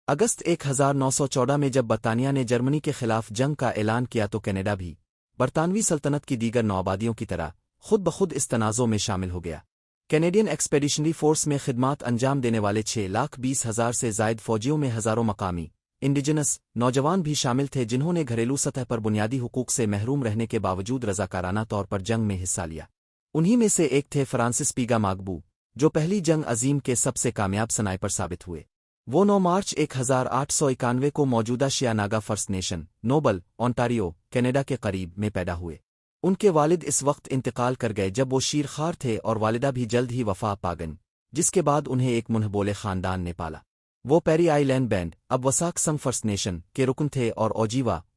अगस्त 1914 में जब बरतानिया ने जर्मनी के खिलाफ जंग का ऐलान किया तो कनाडा भी बरतानवी सल्तनत की दीगर नौआबादियों की तरह खुद ब खुद इस तनाज़ों में शामिल हो गया। कैनेडियन एक्सपेडिशनरी फोर्स में खिदमात अंजाम देने वाले 6,20,000 से जायद फौजियों में हज़ारों मकामी इंडिजिनस नौजवान भी शामिल थे जिन्होंने घरेलू सतह पर बुनियादी हुकूक से महरूम रहने के बावजूद रज़ाकाराना तौर पर जंग में हिस्सा लिया। उन्हीं में से एक थे फ्रांसिस पीगा मागबू, जो पहली जंग अजीम के सबसे कामयाब स्नाइपर साबित हुए। वो 9 मार्च 1891 को मौजूदा Shawanaga First Nation Nobel Ontario Canada के करीब में पैदा हुए। उनके वालिद इस वक्त इंतकाल कर गए जब वो शीरखार थे और वालिदा भी जल्द ही वफा पा गईं, जिसके बाद उन्हें एक मुंहबोले खानदान ने पाला। वो पेरी आइलैंड बैंड अब वसाक संग फर्स्ट नेशन के रुकन थे और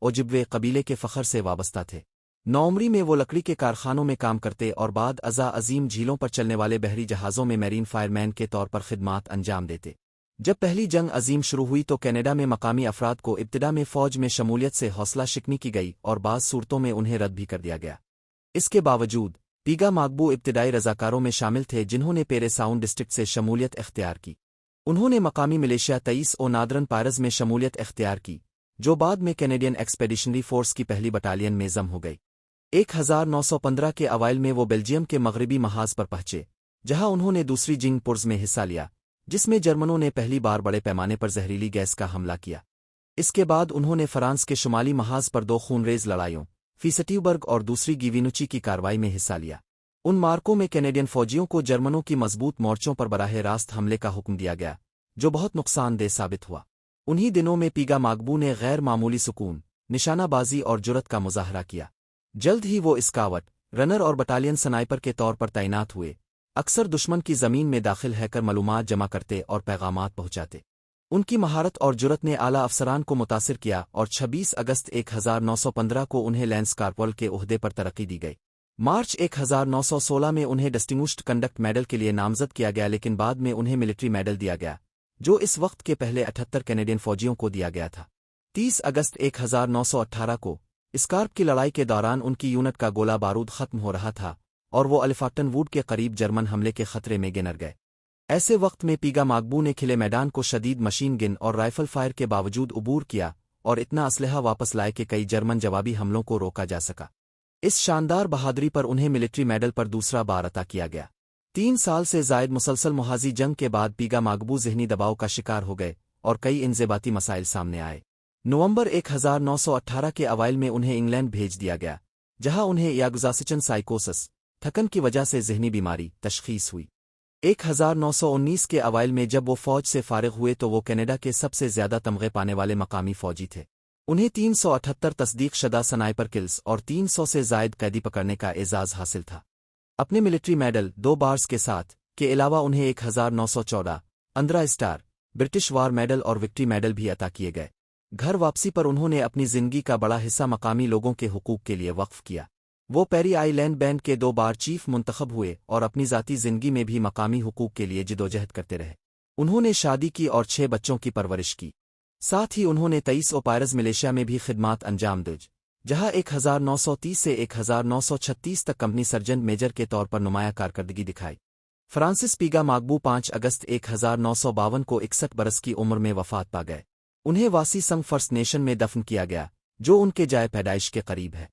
ओजिब्वे कबीले के फ़ख्र से वाबस्ता थे। नौमरी में वो लकड़ी के कारखानों में काम करते और बाद अज़ा अजीम झीलों पर चलने वाले बहरी जहाज़ों में मैरीन फायरमैन के तौर पर खिदमात अंजाम देते। जब पहली जंग अजीम शुरू हुई तो कनाडा में मकामी अफराद को इब्तिदा में फ़ौज में शमूलियत से हौसला शिकनी की गई और बाज़ सूरतों में उन्हें रद्द भी कर दिया गया। इसके बावजूद पीगा मागबू इब्तिदाई रज़ाकारों में शामिल थे जिन्होंने पेरे साउंड डिस्ट्रिक्ट से शमूलियत इख्तियार की। उन्होंने मकामी मिलिशिया 23 और नादरन पायरज में शमूलियत इख्तियार की, जो बाद में कैनेडियन एक्सपेडिशनरी फोर्स की पहली बटालियन में जम हो गई। 1915 के अवाइल में वो बेल्जियम के मगरबी महाज पर पहुंचे, जहां उन्होंने दूसरी जिंग पुर्ज में हिस्सा लिया, जिसमें जर्मनों ने पहली बार बड़े पैमाने पर जहरीली गैस का हमला किया। इसके बाद उन्होंने फ्रांस के शुमाली महाज पर 2 खूनरेज लड़ाइयों फीसट्यूबर्ग और दूसरी गिविनुची की कार्रवाई में हिस्सा लिया। उन मार्कों में कैनेडियन फौजियों को जर्मनों की मजबूत मोर्चों पर बराह रास्त हमले का हुक्म दिया गया, जो बहुत नुकसानदेह साबित हुआ। उन्हीं दिनों में पीगा मागबू ने गैर मामूली सुकून, निशानाबाजी और जुरत का मुजाहरा किया। जल्द ही वो स्कावट, रनर और बटालियन स्नाइपर के तौर पर तैनात हुए, अक्सर दुश्मन की ज़मीन में दाखिल हैकर मालूमात जमा करते और पैगामात पहुंचाते। उनकी महारत और जुरत ने आला अफसरान को मुतासिर किया और 26 अगस्त 1915 को उन्हें लैंस कार्पोरल के ओहदे पर तरक्की दी गई। मार्च 1916 में उन्हें डिस्टिंग्विश्ड कंडक्ट मेडल के लिए नामजद किया गया, लेकिन बाद में उन्हें मिलिट्री मेडल दिया गया, जो इस वक्त के पहले 78 कैनेडियन फौजियों को दिया गया था। 30 अगस्त 1918 को स्कार्प की लड़ाई के दौरान उनकी यूनिट का गोला बारूद खत्म हो रहा था और वो अलिफाटन वुड के करीब जर्मन हमले के खतरे में गिर गए। ऐसे वक्त में पीगा मागबू ने खिले मैदान को शदीद मशीन गन और राइफल फायर के बावजूद उबूर किया और इतना असलहा वापस लाए कि कई जर्मन जवाबी हमलों को रोका जा सका। इस शानदार बहादुरी पर उन्हें मिलिट्री मेडल पर दूसरा बार अता किया गया। 3 साल से जायद मुसलसल मुहाजी जंग के बाद पीगा मागबू ज़हनी दबाव का शिकार हो गए और कई इंज़िबाती मसाइल सामने आए। नवंबर 1918 के अवाइल में उन्हें इंग्लैंड भेज दिया गया, जहां उन्हें यागुजासिचन साइकोसिस थकन की वजह से ज़हनी बीमारी तशख़ीस हुई। 1919 के अवाइल में जब वो फ़ौज से फारिग हुए तो वो कनाडा के सबसे ज़्यादा तमग़े पाने वाले मकामी फ़ौजी थे। उन्हें 378 तस्दीक शुदा स्नाइपर किल्स और 300 से ज़ायद कैदी पकड़ने का एजाज़ हासिल था। अपने मिलिट्री मेडल 2 बार्स के साथ के अलावा उन्हें 1914 15 स्टार ब्रिटिश वार मेडल और विक्ट्री मेडल भी अता किए गए। घर वापसी पर उन्होंने अपनी ज़िंदगी का बड़ा हिस्सा मकामी लोगों के हुकूक के लिए वक्फ किया। वो पेरी आइलैंड बैंड के 2 बार चीफ मुंतखब हुए और अपनी ज़ाती ज़िंदगी में भी मकामी हुकूक के लिए जिदोजहद करते रहे। उन्होंने शादी की और 6 बच्चों की परवरिश की। साथ ही उन्होंने 23 ओपायरज मिलिशिया में भी खिदमात अंजाम दी, जहां 1930 से 1936 तक कंपनी सर्जेंट मेजर के तौर पर नुमाया कारकर्दगी दिखाई। फ्रांसिस पीगा मागबू 5 अगस्त 1952 को 61 बरस की उम्र में वफात पा गए। उन्हें वासी संग फर्स्ट नेशन में दफन किया गया, जो उनके जाए पैदाइश के करीब है।